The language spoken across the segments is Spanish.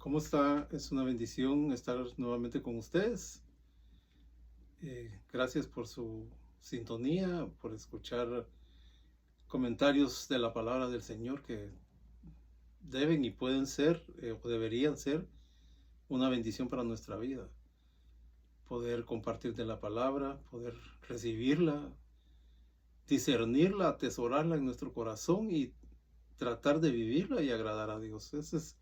¿Cómo está? Es una bendición estar nuevamente con ustedes. Gracias por su sintonía, por escuchar comentarios de la palabra del Señor que deben y pueden ser o deberían ser una bendición para nuestra vida. Poder compartir de la palabra, poder recibirla, discernirla, atesorarla en nuestro corazón y tratar de vivirla y agradar a Dios. Ese es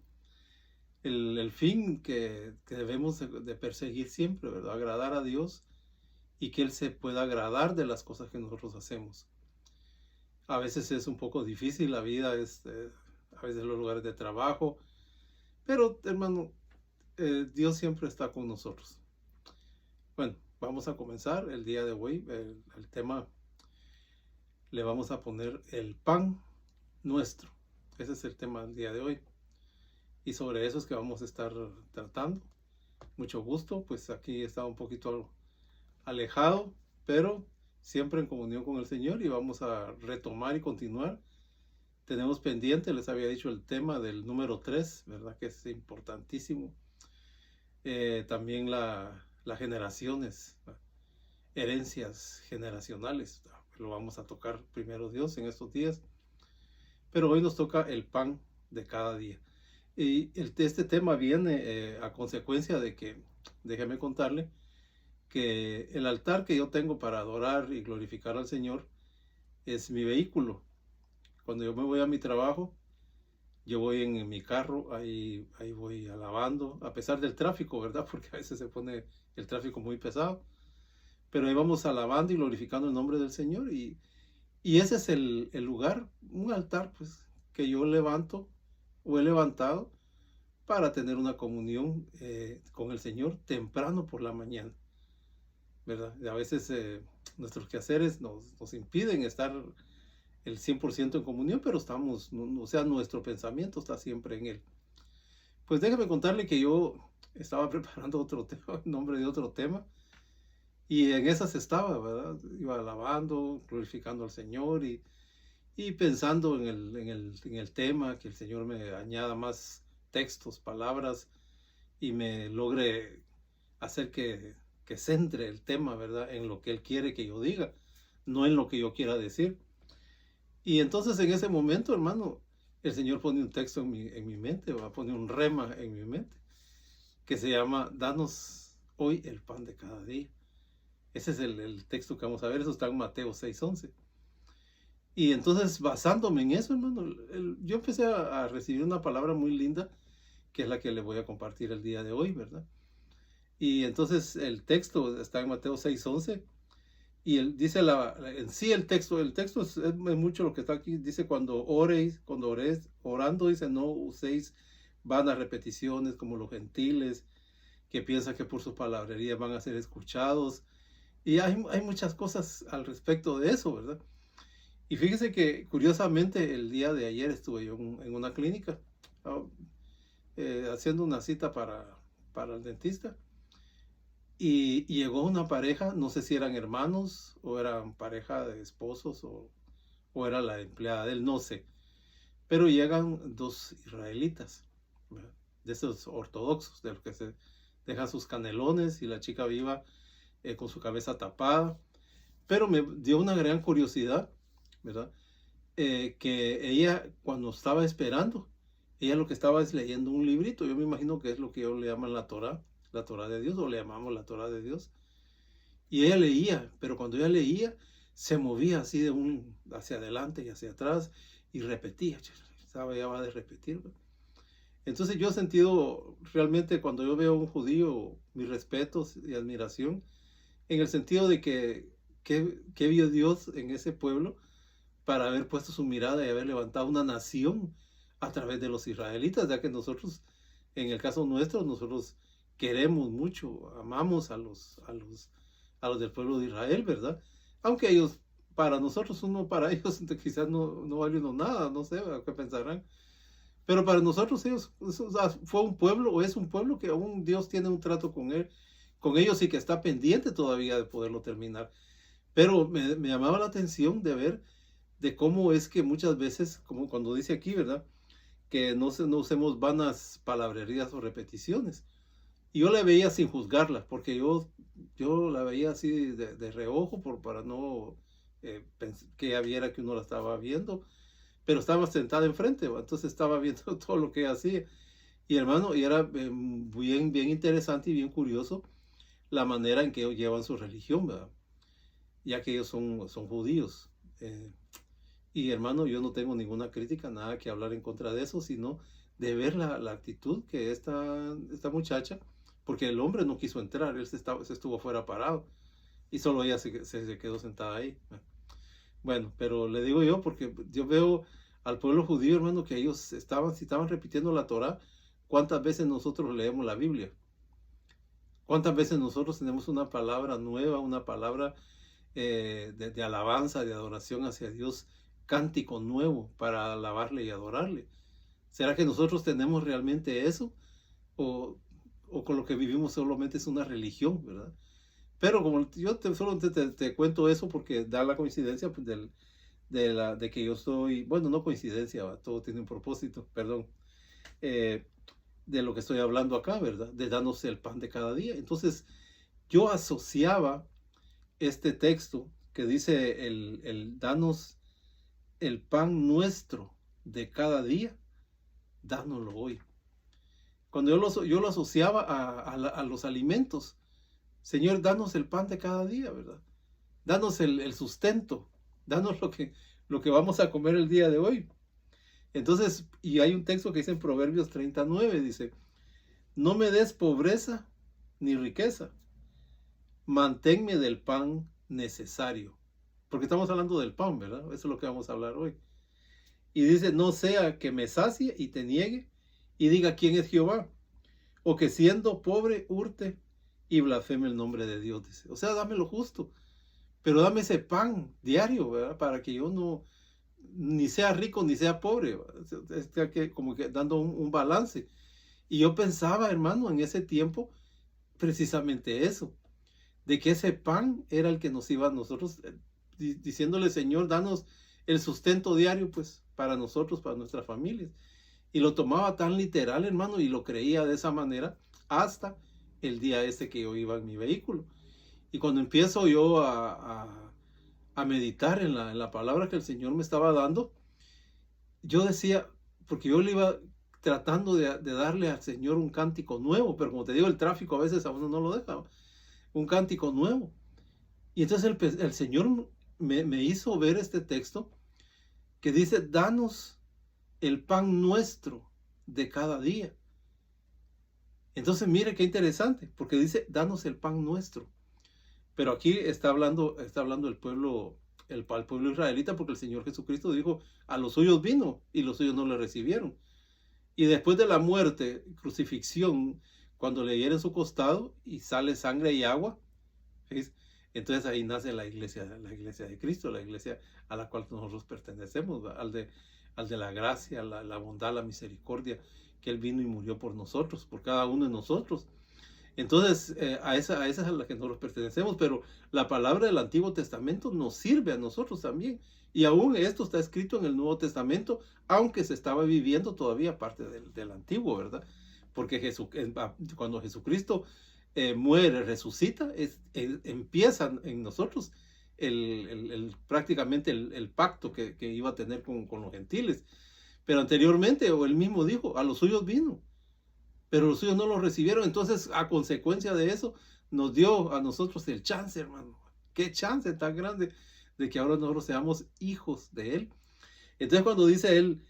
el fin que debemos de perseguir siempre, ¿verdad? Agradar a Dios y que Él se pueda agradar de las cosas que nosotros hacemos. A veces es un poco difícil, la vida es, a veces los lugares de trabajo, pero hermano, Dios siempre está con nosotros. Bueno, vamos a comenzar el día de hoy. El tema le vamos a poner el pan nuestro. Ese es el tema del día de hoy. Y sobre eso es que vamos a estar tratando. Mucho gusto, pues aquí está un poquito alejado, pero siempre en comunión con el Señor y vamos a retomar y continuar. Tenemos pendiente, les había dicho el tema del número 3, ¿verdad? Que es importantísimo. También las generaciones, herencias generacionales, lo vamos a tocar primero Dios en estos días. Pero hoy nos toca el pan de cada día. Y este tema viene a consecuencia de que, déjeme contarle, que el altar que yo tengo para adorar y glorificar al Señor es mi vehículo. Cuando yo me voy a mi trabajo, yo voy en mi carro, ahí voy alabando, a pesar del tráfico, ¿verdad? Porque a veces se pone el tráfico muy pesado. Pero ahí vamos alabando y glorificando el nombre del Señor. Y ese es el lugar, un altar, pues, que yo levanto o he levantado para tener una comunión con el Señor temprano por la mañana, ¿verdad? Y a veces nuestros quehaceres nos impiden estar el 100% en comunión, pero estamos, o sea, nuestro pensamiento está siempre en Él. Pues déjame contarle que yo estaba preparando otro tema, en nombre de otro tema, y en esas estaba, ¿verdad? Iba alabando, glorificando al Señor y pensando en el tema, que el Señor me añada más textos, palabras, y me logre hacer que centre el tema, ¿verdad? En lo que Él quiere que yo diga, no en lo que yo quiera decir. Y entonces en ese momento, hermano, el Señor pone un texto en mi mente, va a poner un rema en mi mente, que se llama, danos hoy el pan de cada día. Ese es el texto que vamos a ver, eso está en Mateo 6:11. Y entonces, basándome en eso, hermano, yo empecé a recibir una palabra muy linda, que es la que le voy a compartir el día de hoy, ¿verdad? Y entonces el texto está en Mateo 6:11 y dice en sí el texto es mucho lo que está aquí. Dice cuando oréis, orando, dice no uséis vanas repeticiones como los gentiles que piensan que por su palabrería van a ser escuchados. Y hay muchas cosas al respecto de eso, ¿verdad? Y fíjese que curiosamente el día de ayer estuve yo en una clínica ah, haciendo una cita para el dentista. Y llegó una pareja, no sé si eran hermanos o eran pareja de esposos o era la empleada de él, no sé. Pero llegan dos israelitas, ¿verdad? De esos ortodoxos, de los que se dejan sus canelones y la chica viva con su cabeza tapada. Pero me dio una gran curiosidad, ¿verdad? Que ella cuando estaba esperando, ella lo que estaba es leyendo un librito. Yo me imagino que es lo que ellos le llaman la Torá de Dios, o le llamamos la Torá de Dios. Y ella leía, pero cuando ella leía, se movía así hacia adelante y hacia atrás y repetía. Estaba ya va de repetir, ¿no? Entonces yo he sentido realmente cuando yo veo a un judío, mis respetos y admiración, en el sentido de que vio Dios en ese pueblo para haber puesto su mirada y haber levantado una nación a través de los israelitas, ya que nosotros, en el caso nuestro, nosotros queremos mucho, amamos a los del pueblo de Israel, ¿verdad? Aunque ellos, para nosotros, para ellos quizás no vale uno nada, no sé qué pensarán. Pero para nosotros ellos fue un pueblo o es un pueblo que aún Dios tiene un trato con ellos y que está pendiente todavía de poderlo terminar. Pero me llamaba la atención de ver de cómo es que muchas veces, como cuando dice aquí, ¿verdad? que no usemos vanas palabrerías o repeticiones. Y yo la veía sin juzgarla, porque yo la veía así de reojo para no que ella viera que uno la estaba viendo, pero estaba sentada enfrente, ¿va? Entonces estaba viendo todo lo que ella hacía. Y hermano, y era bien interesante y bien curioso la manera en que ellos llevan su religión, ¿verdad? Ya que ellos son judíos. Y hermano, yo no tengo ninguna crítica, nada que hablar en contra de eso, sino de ver la actitud que esta muchacha, porque el hombre no quiso entrar, él se estuvo afuera parado y solo ella se quedó sentada ahí. Bueno, pero le digo yo, porque yo veo al pueblo judío, hermano, que ellos si estaban repitiendo la Torá, ¿cuántas veces nosotros leemos la Biblia? ¿Cuántas veces nosotros tenemos una palabra nueva, una palabra de alabanza, de adoración hacia Dios, cántico nuevo para alabarle y adorarle? ¿Será que nosotros tenemos realmente eso? ¿O con lo que vivimos solamente es una religión, verdad? Pero como yo solo te cuento eso porque da la coincidencia pues, de que yo soy, bueno, no coincidencia, ¿va? Todo tiene un propósito, perdón, eh, de lo que estoy hablando acá, ¿verdad? De darnos el pan de cada día. Entonces, yo asociaba este texto que dice el danos el pan nuestro de cada día, dánoslo hoy. Cuando yo lo asociaba a los alimentos, Señor, danos el pan de cada día, ¿verdad? Danos el sustento, danos lo que vamos a comer el día de hoy. Entonces, y hay un texto que dice en Proverbios 39, dice, no me des pobreza ni riqueza, manténme del pan necesario. Porque estamos hablando del pan, ¿verdad? Eso es lo que vamos a hablar hoy. Y dice, no sea que me sacie y te niegue y diga quién es Jehová, o que siendo pobre hurte y blasfeme el nombre de Dios. Dice. O sea, dame lo justo, pero dame ese pan diario, ¿verdad? Para que yo no, ni sea rico ni sea pobre, como que dando un balance. Y yo pensaba, hermano, en ese tiempo, precisamente eso, de que ese pan era el que nos iba a nosotros, diciéndole, Señor, danos el sustento diario, pues, para nosotros, para nuestras familias. Y lo tomaba tan literal, hermano, y lo creía de esa manera hasta el día ese que yo iba en mi vehículo. Y cuando empiezo yo a meditar en la palabra que el Señor me estaba dando, yo decía, porque yo le iba tratando de darle al Señor un cántico nuevo, pero como te digo, el tráfico a veces a uno no lo deja, un cántico nuevo. Y entonces el Señor me hizo ver este texto que dice, danos el pan nuestro de cada día. Entonces mire qué interesante, porque dice, danos el pan nuestro. Pero aquí está hablando el pueblo, el pueblo israelita, porque el Señor Jesucristo dijo, a los suyos vino y los suyos no le recibieron. Y después de la muerte, crucifixión, cuando le hieren su costado y sale sangre y agua, ¿sí? Entonces ahí nace la iglesia de Cristo, la iglesia a la cual nosotros pertenecemos, al de la gracia, la bondad, la misericordia, que Él vino y murió por nosotros, por cada uno de nosotros. Entonces, a esa es a la que nosotros pertenecemos, pero la palabra del Antiguo Testamento nos sirve a nosotros también. Y aún esto está escrito en el Nuevo Testamento, aunque se estaba viviendo todavía parte del Antiguo, ¿verdad? Porque cuando Jesucristo muere, resucita, empieza en nosotros prácticamente el pacto que iba a tener con los gentiles. Pero anteriormente, o él mismo dijo, a los suyos vino, pero los suyos no lo recibieron. Entonces, a consecuencia de eso, nos dio a nosotros el chance, hermano. Qué chance tan grande de que ahora nosotros seamos hijos de Él. Entonces, cuando dice Él,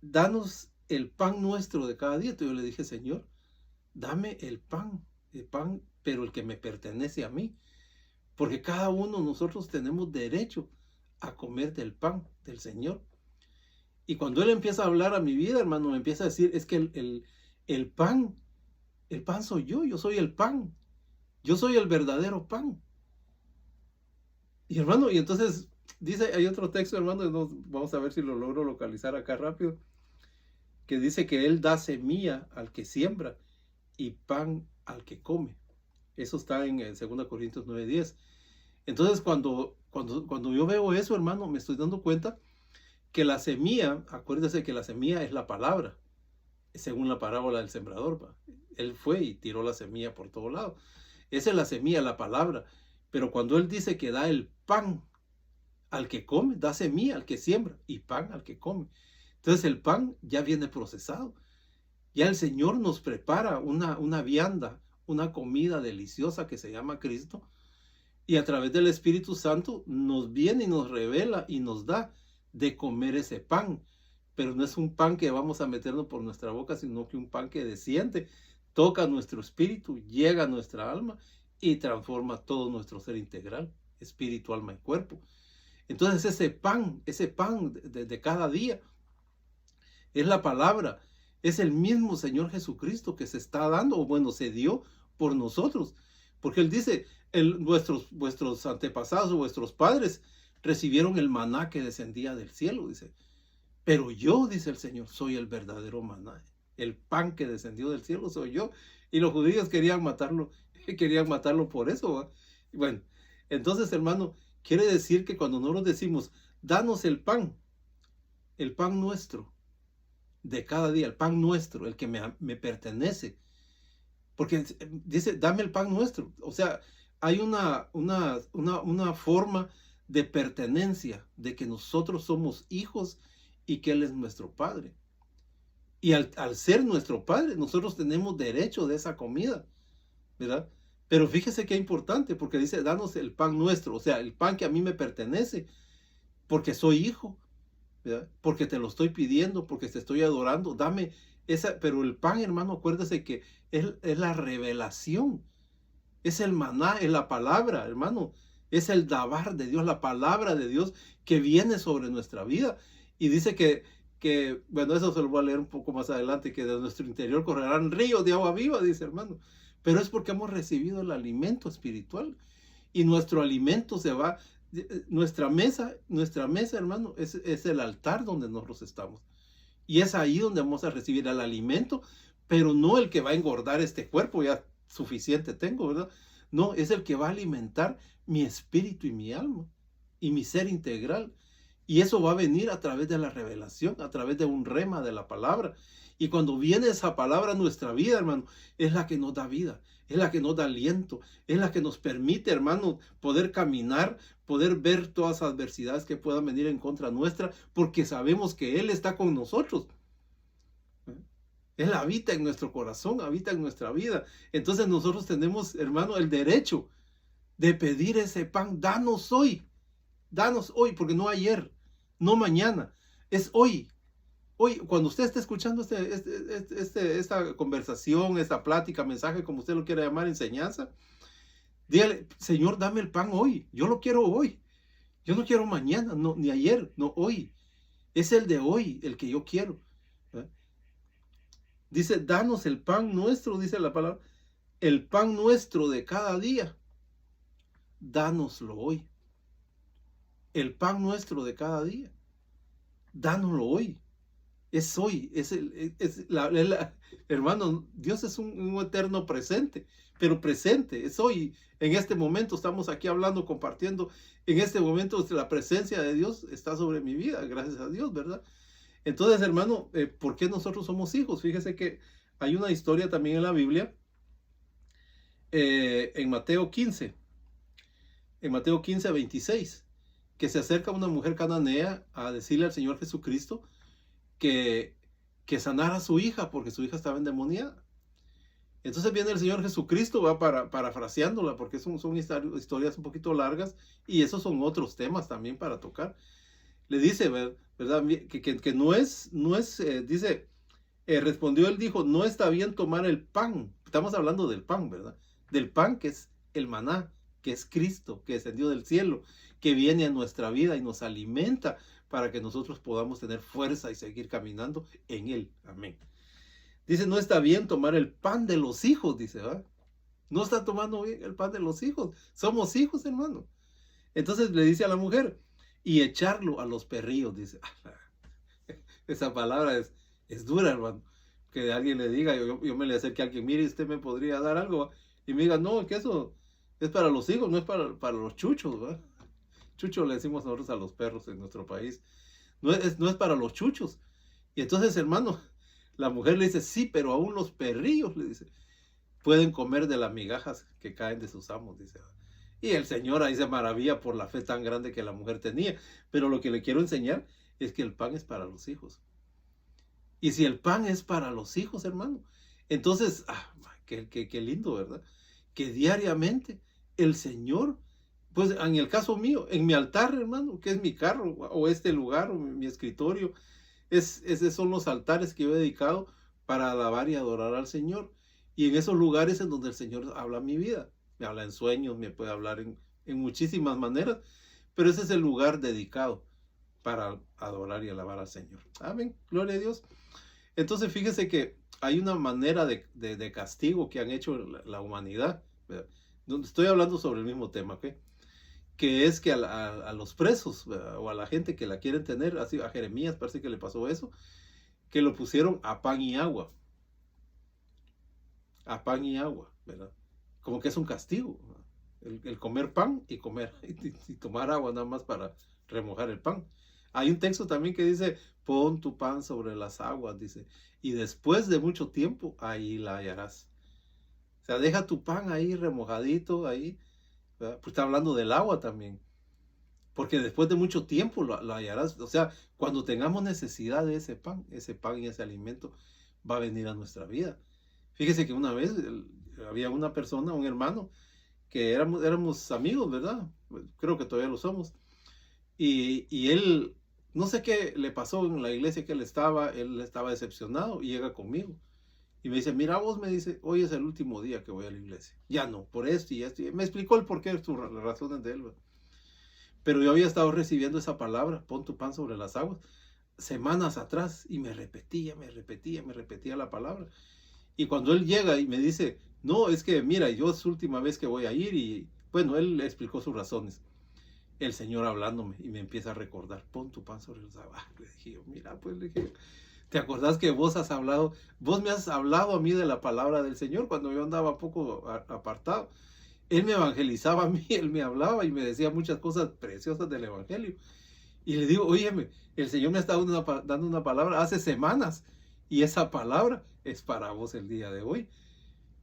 danos el pan nuestro de cada día, entonces yo le dije, Señor, dame el pan, pero el que me pertenece a mí. Porque cada uno de nosotros tenemos derecho a comer del pan del Señor. Y cuando Él empieza a hablar a mi vida, hermano, me empieza a decir, es que el pan soy yo soy el pan, yo soy el verdadero pan. Y hermano, y entonces dice, hay otro texto, hermano, vamos a ver si lo logro localizar acá rápido, que dice que Él da semilla al que siembra y pan al que come. Eso está en 2 Corintios 9:10. Entonces, cuando yo veo eso, hermano, me estoy dando cuenta que la semilla, acuérdese que la semilla es la palabra. según la parábola del sembrador, ¿va? Él fue y tiró la semilla por todo lado. Esa es la semilla, la palabra. Pero cuando Él dice que da el pan al que come, da semilla al que siembra y pan al que come. Entonces el pan ya viene procesado. Ya el Señor nos prepara una vianda, una comida deliciosa que se llama Cristo. Y a través del Espíritu Santo nos viene y nos revela y nos da de comer ese pan. Pero no es un pan que vamos a meternos por nuestra boca, sino que un pan que desciende, toca nuestro espíritu, llega a nuestra alma y transforma todo nuestro ser integral, espíritu, alma y cuerpo. Entonces ese pan de cada día es la palabra, es el mismo Señor Jesucristo que se está dando, o bueno, se dio por nosotros. Porque Él dice, vuestros antepasados o vuestros padres recibieron el maná que descendía del cielo, dice. Pero yo, dice el Señor, soy el verdadero maná. El pan que descendió del cielo soy yo. Y los judíos querían matarlo por eso, ¿va? Bueno, entonces, hermano, quiere decir que cuando nosotros decimos, danos el pan nuestro de cada día, el pan nuestro, el que me pertenece, porque dice, dame el pan nuestro. O sea, hay una forma de pertenencia, de que nosotros somos hijos y que Él es nuestro Padre. Y al ser nuestro Padre, nosotros tenemos derecho de esa comida, ¿verdad? Pero fíjese qué importante, porque dice, danos el pan nuestro, o sea, el pan que a mí me pertenece, porque soy hijo, ¿verdad? Porque te lo estoy pidiendo, porque te estoy adorando, dame esa. Pero el pan, hermano, acuérdese que es la revelación, es el maná, es la palabra, hermano, es el dabar de Dios, la palabra de Dios que viene sobre nuestra vida. Y dice bueno, eso se lo voy a leer un poco más adelante, que de nuestro interior correrán ríos de agua viva, dice, hermano. Pero es porque hemos recibido el alimento espiritual, y nuestro alimento se va, nuestra mesa, hermano, es el altar donde nosotros estamos. Y es ahí donde vamos a recibir el alimento, pero no el que va a engordar este cuerpo, ya suficiente tengo, ¿verdad? No, es el que va a alimentar mi espíritu y mi alma y mi ser integral. Y eso va a venir a través de la revelación, a través de un rema de la palabra. Y cuando viene esa palabra a nuestra vida, hermano, es la que nos da vida, es la que nos da aliento, es la que nos permite, hermano, poder caminar, poder ver todas las adversidades que puedan venir en contra nuestra, porque sabemos que Él está con nosotros. Él habita en nuestro corazón, habita en nuestra vida. Entonces nosotros tenemos, hermano, el derecho de pedir ese pan. Danos hoy, porque no ayer, no mañana, es hoy. Hoy, cuando usted esté escuchando esta conversación, esta plática, mensaje, como usted lo quiera llamar, enseñanza, dígale, Señor, dame el pan hoy. Yo lo quiero hoy. Yo no quiero mañana, no, ni ayer, no hoy. Es el de hoy el que yo quiero. ¿Eh? Dice, danos el pan nuestro, dice la palabra, el pan nuestro de cada día. Dánoslo hoy. El pan nuestro de cada día. Dánoslo hoy. Es hoy, hermano, Dios es un eterno presente, pero presente, es hoy. En este momento estamos aquí hablando, compartiendo. En este momento la presencia de Dios está sobre mi vida, gracias a Dios, ¿verdad? Entonces, hermano, ¿por qué nosotros somos hijos? Fíjese que hay una historia también en la Biblia, en Mateo 15, 26, que se acerca una mujer cananea a decirle al Señor Jesucristo que sanara a su hija, porque su hija estaba endemoniada. Entonces viene el Señor Jesucristo, va parafraseándola, porque son historias un poquito largas, y esos son otros temas también para tocar. Le dice, ¿verdad? Que no es, dice, respondió él, dijo, no está bien tomar el pan. Estamos hablando del pan, ¿verdad? Del pan que es el maná, que es Cristo, que descendió del cielo, que viene a nuestra vida y nos alimenta para que nosotros podamos tener fuerza y seguir caminando en Él. Amén. Dice, no está bien tomar el pan de los hijos, dice, ¿verdad? No está tomando bien el pan de los hijos. Somos hijos, hermano. Entonces le dice a la mujer, y echarlo a los perrillos, dice. Esa palabra es dura, hermano. Que alguien le diga, yo me le acerque a alguien, mire, usted me podría dar algo, y me diga, no, que eso es para los hijos, no es para los chuchos, ¿verdad? Chucho le decimos nosotros a los perros en nuestro país. No es para los chuchos. Y entonces, hermano, La mujer le dice, sí, pero aún los perrillos, le dice, pueden comer de las migajas que caen de sus amos, dice. Y el Señor ahí se maravilla por la fe tan grande que la mujer tenía. Pero lo que le quiero enseñar es que el pan es para los hijos. Y si el pan es para los hijos, hermano, entonces, qué lindo, ¿verdad? Que diariamente el Señor, pues en el caso mío, en mi altar, hermano, que es mi carro, o este lugar, o mi escritorio, esos son los altares que yo he dedicado para alabar y adorar al Señor. Y en esos lugares en donde el Señor habla mi vida. Me habla en sueños, me puede hablar en muchísimas maneras, pero ese es el lugar dedicado para adorar y alabar al Señor. Amén, gloria a Dios. Entonces fíjese que hay una manera de castigo que han hecho la humanidad. ¿Verdad? Estoy hablando sobre el mismo tema, ¿ok? Que es que a los presos, ¿verdad? O a la gente que la quieren tener, así a Jeremías parece que le pasó eso, que lo pusieron a pan y agua. A pan y agua, ¿verdad? Como que es un castigo, el comer pan y comer y tomar agua nada más para remojar el pan. Hay un texto también que dice, pon tu pan sobre las aguas, dice, y después de mucho tiempo ahí la hallarás. O sea, deja tu pan ahí remojadito, ahí, ¿verdad? Pues está hablando del agua también, porque después de mucho tiempo lo hallarás. O sea, cuando tengamos necesidad de ese pan y ese alimento va a venir a nuestra vida. Fíjese que una vez había una persona, un hermano, que éramos amigos, ¿verdad? Creo que todavía lo somos. Y él, no sé qué le pasó en la iglesia que él estaba decepcionado y llega conmigo. Y me dice, mira vos, me dice, hoy es el último día que voy a la iglesia. Ya no, por esto y esto. Y me explicó el porqué, las razones de él, ¿verdad? Pero yo había estado recibiendo esa palabra, pon tu pan sobre las aguas, semanas atrás, y me repetía la palabra. Y cuando él llega y me dice, no, es que mira, yo es la última vez que voy a ir, y bueno, él explicó sus razones. El Señor hablándome y me empieza a recordar, pon tu pan sobre los aguas. Le dije yo, mira, pues le dije, ¿te acordás que vos me has hablado a mí de la palabra del Señor cuando yo andaba un poco apartado? Él me evangelizaba a mí, él me hablaba y me decía muchas cosas preciosas del evangelio. Y le digo, óyeme, el Señor me está dando una palabra hace semanas y esa palabra es para vos el día de hoy.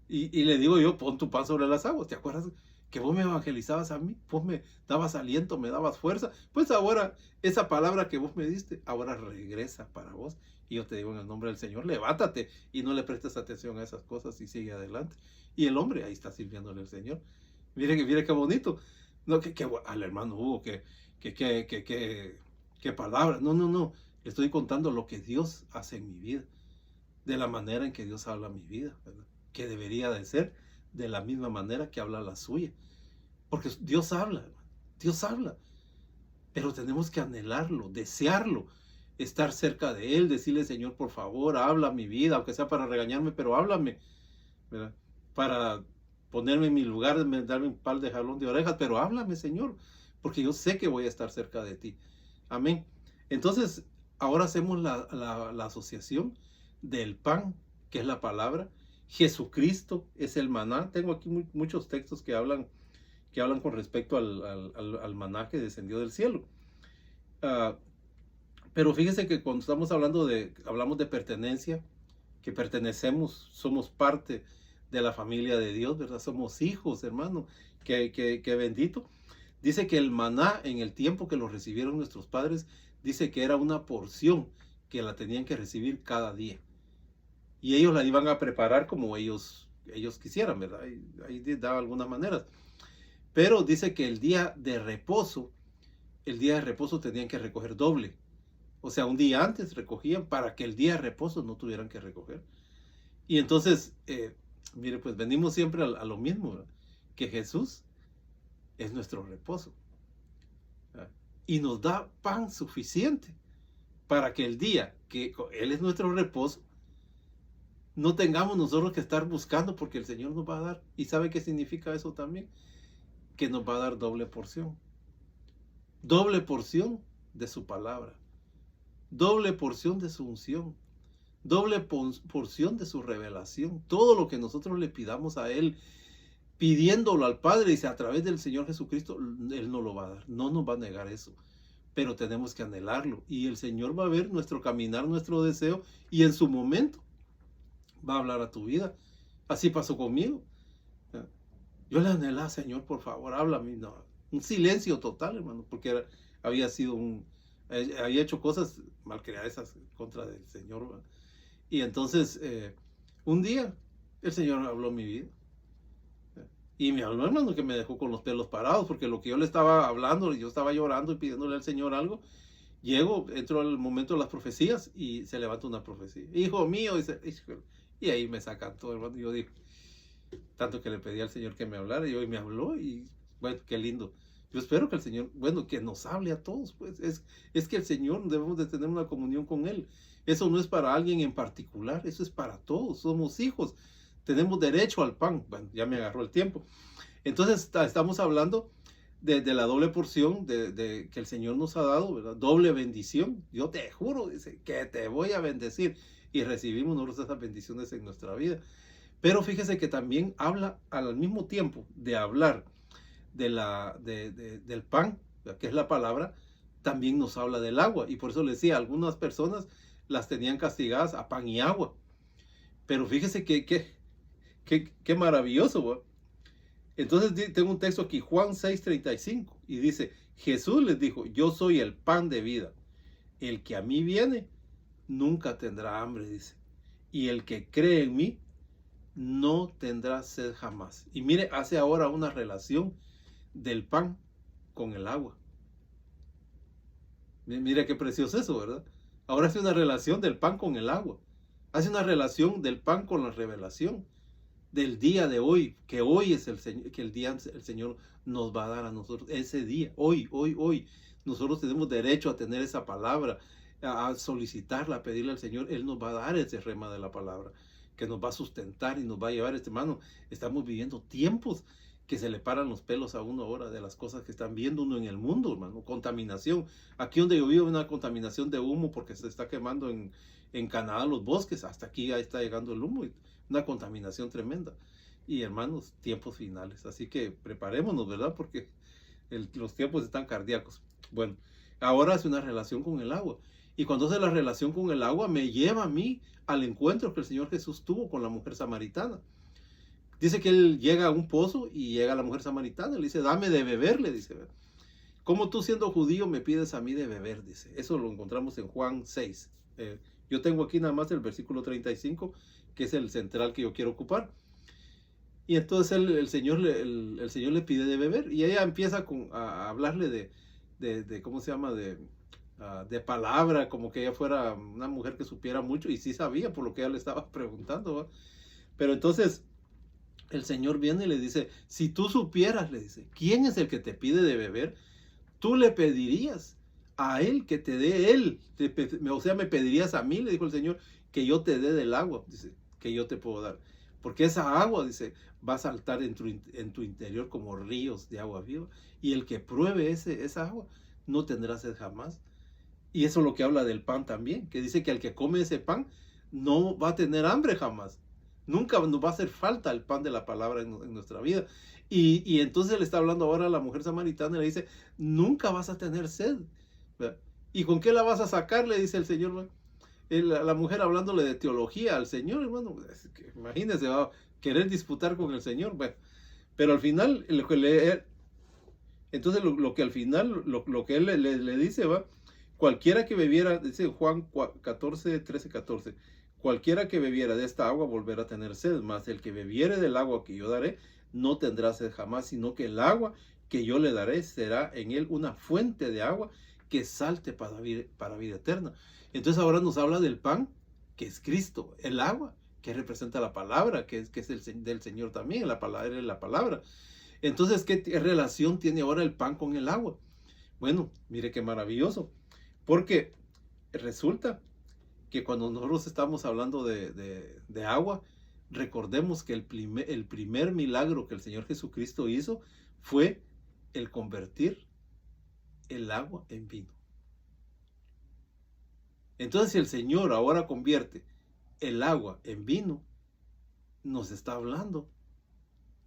Y le digo yo, pon tu pan sobre las aguas. ¿Te acuerdas que vos me evangelizabas a mí? Vos me dabas aliento, me dabas fuerza. Pues ahora, esa palabra que vos me diste, ahora regresa para vos. Y yo te digo en el nombre del Señor, levántate y no le prestes atención a esas cosas y sigue adelante. Y el hombre ahí está sirviéndole al Señor. Mire qué bonito. No, al hermano Hugo, qué palabra. No. Estoy contando lo que Dios hace en mi vida. De la manera en que Dios habla mi vida, ¿verdad? Que debería de ser de la misma manera que habla la suya. Porque Dios habla, Dios habla. Pero tenemos que anhelarlo, desearlo, estar cerca de Él, decirle, Señor, por favor, habla mi vida, aunque sea para regañarme, pero háblame, ¿verdad? Para ponerme en mi lugar, darme un par de jalón de orejas, pero háblame, Señor, porque yo sé que voy a estar cerca de ti. Amén. Entonces, ahora hacemos la asociación del pan, que es la palabra. Jesucristo es el maná. Tengo aquí muchos textos que hablan con respecto al maná que descendió del cielo. Pero fíjese que cuando hablamos de pertenencia, que pertenecemos, somos parte de la familia de Dios, ¿verdad? Somos hijos, hermano. Que bendito. Dice que el maná, en el tiempo que lo recibieron nuestros padres, dice que era una porción que la tenían que recibir cada día. Y ellos la iban a preparar como ellos quisieran, ¿verdad? Ahí daba algunas maneras. Pero dice que el día de reposo tenían que recoger doble. O sea, un día antes recogían para que el día de reposo no tuvieran que recoger. Y entonces, mire, pues venimos siempre a lo mismo, ¿verdad? Que Jesús es nuestro reposo. ¿Verdad? Y nos da pan suficiente para que el día que Él es nuestro reposo, no tengamos nosotros que estar buscando, porque el Señor nos va a dar. ¿Y sabe qué significa eso también? Que nos va a dar doble porción. Doble porción de su palabra. Doble porción de su unción. Doble porción de su revelación. Todo lo que nosotros le pidamos a Él, pidiéndolo al Padre, dice, a través del Señor Jesucristo, Él nos lo va a dar. No nos va a negar eso. pero tenemos que anhelarlo. Y el Señor va a ver nuestro caminar, nuestro deseo, y en su momento va a hablar a tu vida. Así pasó conmigo. Yo le anhelaba, Señor, por favor, háblame. No, un silencio total, hermano, porque había sido había hecho cosas malcriadas contra del Señor, ¿verdad? Y entonces, un día, el Señor habló en mi vida. Y me habló, hermano, que me dejó con los pelos parados, porque lo que yo le estaba hablando, yo estaba llorando y pidiéndole al Señor algo. Entro al momento de las profecías y se levanta una profecía. Hijo mío, dice, y ahí me sacan todo, hermano. Yo digo, tanto que le pedí al Señor que me hablara, y hoy me habló, y bueno, qué lindo. Yo espero que el Señor, bueno, que nos hable a todos, pues. Es que el Señor, debemos de tener una comunión con Él. Eso no es para alguien en particular, eso es para todos. Somos hijos, tenemos derecho al pan. Bueno, ya me agarró el tiempo. Entonces, estamos hablando de la doble porción de que el Señor nos ha dado, ¿verdad? Doble bendición. Yo te juro, dice, que te voy a bendecir. Y recibimos nosotros esas bendiciones en nuestra vida. Pero fíjese que también habla al mismo tiempo de hablar del pan, que es la palabra, también nos habla del agua. Y por eso le decía, algunas personas las tenían castigadas a pan y agua. Pero fíjese que maravilloso, ¿verdad? Entonces tengo un texto aquí, Juan 6:35, y dice, Jesús les dijo, yo soy el pan de vida. El que a mí viene, nunca tendrá hambre, dice. Y el que cree en mí, no tendrá sed jamás. Y mire, hace ahora una relación del pan con el agua. Mire qué precioso eso, ¿verdad? Ahora hace una relación del pan con el agua. Hace una relación del pan con la revelación del día de hoy, que hoy es el Señor nos va a dar a nosotros, ese día, hoy. Nosotros tenemos derecho a tener esa palabra, a solicitarla, a pedirle al Señor. Él nos va a dar ese rema de la palabra, que nos va a sustentar y nos va a llevar, hermano. Estamos viviendo tiempos que se le paran los pelos a uno ahora de las cosas que están viendo uno en el mundo, hermano. Contaminación. Aquí donde yo vivo, una contaminación de humo porque se está quemando en Canadá los bosques. Hasta aquí ya está llegando el humo. Una contaminación tremenda. Y hermanos, tiempos finales. Así que preparémonos, ¿verdad? Porque los tiempos están cardíacos. Bueno, ahora hace una relación con el agua. Y cuando hace la relación con el agua, me lleva a mí al encuentro que el Señor Jesús tuvo con la mujer samaritana. Dice que él llega a un pozo y llega la mujer samaritana. Le dice, dame de beber, le dice. ¿Cómo tú siendo judío me pides a mí de beber? Dice. Eso lo encontramos en Juan 6. Yo tengo aquí nada más el versículo 35, que es el central que yo quiero ocupar. Y entonces el Señor le pide de beber, y ella empieza a hablarle de ¿cómo se llama? De palabra, como que ella fuera una mujer que supiera mucho, y sí sabía por lo que ella le estaba preguntando, ¿va? Pero entonces el Señor viene y le dice, si tú supieras, le dice, ¿quién es el que te pide de beber? Tú le pedirías a él que te dé él, o sea, me pedirías a mí, le dijo el Señor, que yo te dé del agua, dice, que yo te puedo dar. Porque esa agua, dice, va a saltar en tu interior como ríos de agua viva. Y el que pruebe esa agua no tendrá sed jamás. Y eso es lo que habla del pan también, que dice que el que come ese pan no va a tener hambre jamás. Nunca nos va a hacer falta el pan de la palabra en nuestra vida. Y entonces le está hablando ahora a la mujer samaritana y le dice, nunca vas a tener sed. ¿Verdad? ¿Y con qué la vas a sacar? Le dice el Señor, ¿verdad? La mujer hablándole de teología al Señor, hermano, imagínense, va a querer disputar con el Señor. Bueno, pero al final, entonces lo que al final, lo que él le dice, va, cualquiera que bebiera, dice Juan 13:14, cualquiera que bebiera de esta agua volverá a tener sed, mas el que bebiere del agua que yo daré, no tendrá sed jamás, sino que el agua que yo le daré será en él una fuente de agua que salte para vida eterna. Entonces ahora nos habla del pan, que es Cristo, el agua, que representa la palabra, que es del Señor también, la palabra es la palabra. Entonces, ¿qué relación tiene ahora el pan con el agua? Bueno, mire qué maravilloso, porque resulta que cuando nosotros estamos hablando de agua, recordemos que el primer milagro que el Señor Jesucristo hizo fue el convertir el agua en vino. Entonces, si el Señor ahora convierte el agua en vino, nos está hablando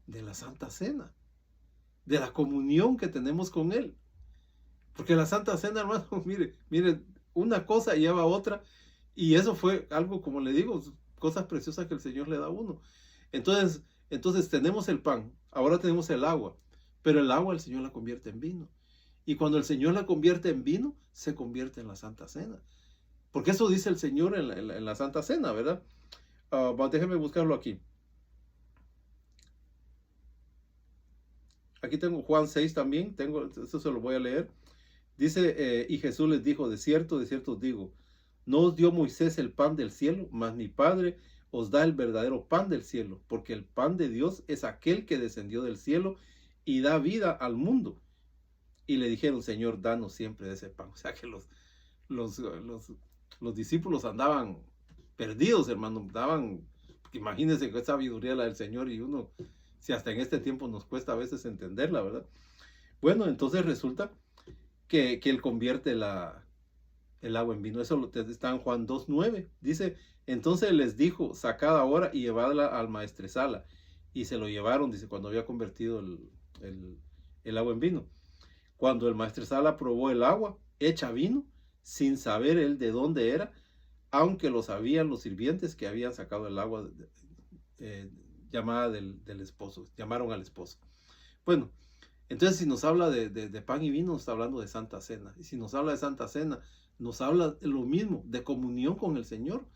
de la Santa Cena, de la comunión que tenemos con Él. Porque la Santa Cena, hermano, mire, una cosa lleva a otra, y eso fue algo, como le digo, cosas preciosas que el Señor le da a uno. Entonces tenemos el pan, ahora tenemos el agua, pero el agua el Señor la convierte en vino. Y cuando el Señor la convierte en vino, se convierte en la Santa Cena. Porque eso dice el Señor en la Santa Cena, ¿verdad? Déjeme buscarlo aquí. Aquí tengo Juan 6 también, eso se lo voy a leer. Dice, y Jesús les dijo, de cierto os digo, no os dio Moisés el pan del cielo, mas mi Padre os da el verdadero pan del cielo, porque el pan de Dios es aquel que descendió del cielo y da vida al mundo. Y le dijeron, Señor, danos siempre de ese pan. O sea que los, los, los discípulos andaban perdidos, hermano, imagínense qué sabiduría la del Señor, y uno, si hasta en este tiempo nos cuesta a veces entenderla, ¿verdad? Bueno, entonces resulta que Él convierte el agua en vino. Eso está en Juan 2:9. Dice, entonces les dijo, sacad ahora y llevadla al maestresala. Y se lo llevaron, dice, cuando había convertido el agua en vino. Cuando el maestresala probó el agua hecha vino, sin saber él de dónde era, aunque lo sabían los sirvientes que habían sacado el agua llamada del esposo, llamaron al esposo. Bueno, entonces si nos habla de pan y vino, nos está hablando de Santa Cena. Y si nos habla de Santa Cena, nos habla lo mismo, de comunión con el Señor.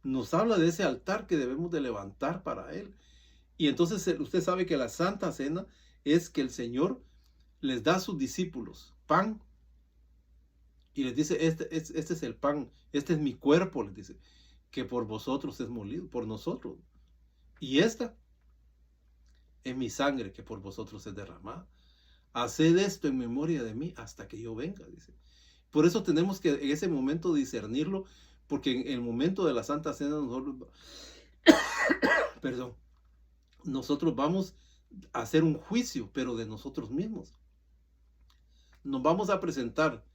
Nos habla de ese altar que debemos de levantar para Él. Y entonces usted sabe que la Santa Cena es que el Señor les da a sus discípulos pan y les dice, este es el pan, este es mi cuerpo, les dice, que por vosotros es molido, por nosotros. Y esta es mi sangre que por vosotros es derramada. Haced esto en memoria de mí hasta que yo venga, dice. Por eso tenemos que en ese momento discernirlo, porque en el momento de la Santa Cena nosotros vamos a hacer un juicio, pero de nosotros mismos. Nos vamos a presentar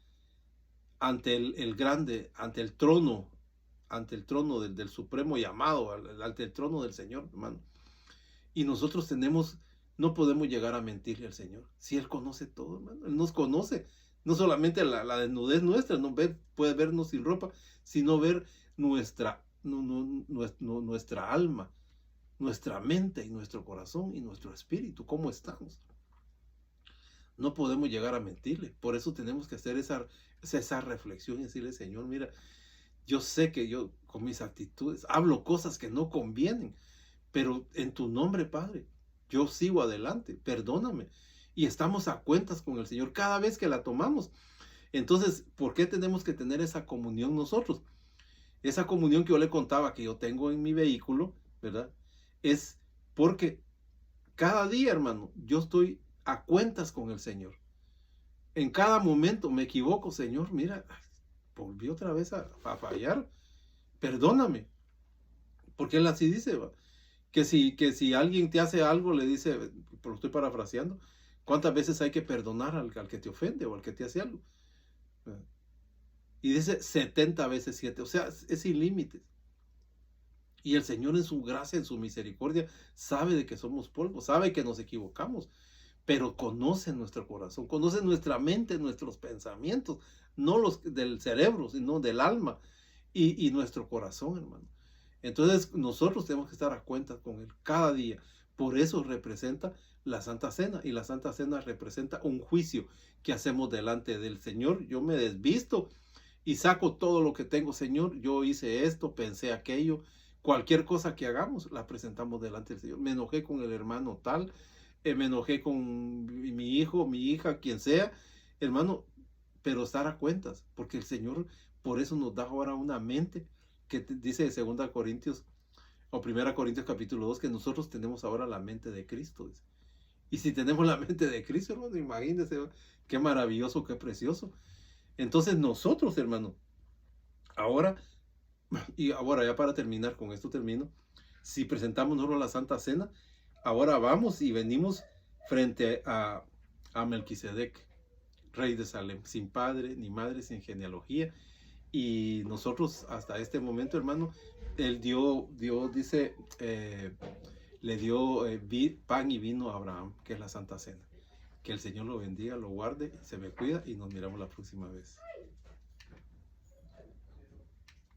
ante el grande, ante el trono del supremo llamado, ante el trono del Señor, hermano. Y nosotros no podemos llegar a mentirle al Señor. Si Él conoce todo, hermano, Él nos conoce. No solamente la desnudez nuestra, no puede vernos sin ropa, sino ver nuestra alma, nuestra mente y nuestro corazón y nuestro espíritu, cómo estamos. No podemos llegar a mentirle. Por eso tenemos que hacer esa reflexión y decirle, Señor, mira, yo sé que yo con mis actitudes hablo cosas que no convienen, pero en tu nombre, Padre, yo sigo adelante, perdóname. Y estamos a cuentas con el Señor cada vez que la tomamos. Entonces, ¿por qué tenemos que tener esa comunión nosotros? Esa comunión que yo le contaba que yo tengo en mi vehículo, ¿verdad? Es porque cada día, hermano, yo estoy a cuentas con el Señor. En cada momento me equivoco, Señor, mira, volví otra vez a fallar, perdóname. Porque Él así dice, ¿va? Que si alguien te hace algo, le dice, lo estoy parafraseando, ¿cuántas veces hay que perdonar al que te ofende o al que te hace algo? Y dice 70 veces 7, o sea, es sin límites. Y el Señor en su gracia, en su misericordia, sabe de que somos polvo, sabe que nos equivocamos, pero conoce nuestro corazón, conoce nuestra mente, nuestros pensamientos, no los del cerebro, sino del alma y nuestro corazón, hermano. Entonces nosotros tenemos que estar a cuentas con Él cada día. Por eso representa la Santa Cena, y la Santa Cena representa un juicio que hacemos delante del Señor. Yo me desvisto y saco todo lo que tengo, Señor. Yo hice esto, pensé aquello. Cualquier cosa que hagamos, la presentamos delante del Señor. Me enojé con el hermano tal, me enojé con mi hijo, mi hija, quien sea, hermano, pero estar a cuentas, porque el Señor por eso nos da ahora una mente que dice de 2 Corintios o 1 Corintios capítulo 2 que nosotros tenemos ahora la mente de Cristo. Dice. Y si tenemos la mente de Cristo, hermano, imagínense qué maravilloso, qué precioso. Entonces nosotros, hermano, ahora ya para terminar, con esto termino, si presentamos nosotros la Santa Cena, ahora vamos y venimos frente a Melquisedec, rey de Salem, sin padre ni madre, sin genealogía. Y nosotros hasta este momento, hermano, Él dice, le dio pan y vino a Abraham, que es la Santa Cena. Que el Señor lo bendiga, lo guarde, se me cuida y nos miramos la próxima vez.